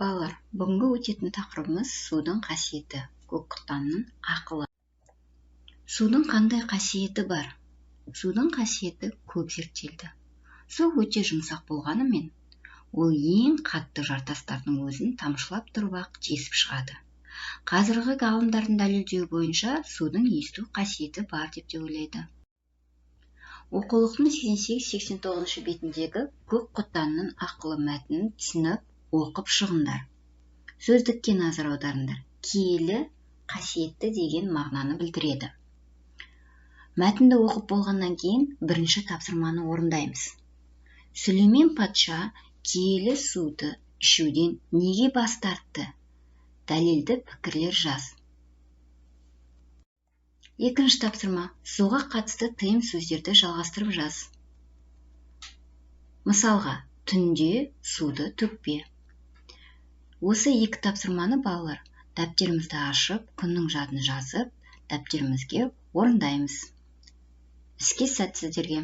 Балалар, бүгінгі өтетін тақырыбымыз судың қасиеті, көк құтанның ақылы. Судың қандай қасиеті бар? Судың қасиеті көп зерттелді. Су өте жұмсақ болғанымен, ол ең қатты жартастардың өзін тамшылап тұрып ақ тесіп шығады. Қазіргі ғалымдардың дәлелдеуі бойынша судың есту қасиеті бар деп те ойлайды. Оқулықтың 88-89 бетіндегі көк құтанның ақылы мәтінін түсініп, оқып шығыңдар. Сөздікке назар аударыңдар. Киелі, қасиетті деген мағынаны білдіреді. Мәтінді оқып болғаннан кейін бірінші тапсырманы орындаймыз. Сүлеймен патша киелі суды ішуден неге бас тартты? Дәлелді пікірлер жаз. Екінші тапсырма. Суға қатысты тыйым сөздерді жалғастырып жаз. Мысалға, түнде суды төкпе. Осы екі тапсырманы балалар дәптерімізді ашып, күннің жадын жазып, дәптерімізге орындаймыз. Іске сәт сіздерге.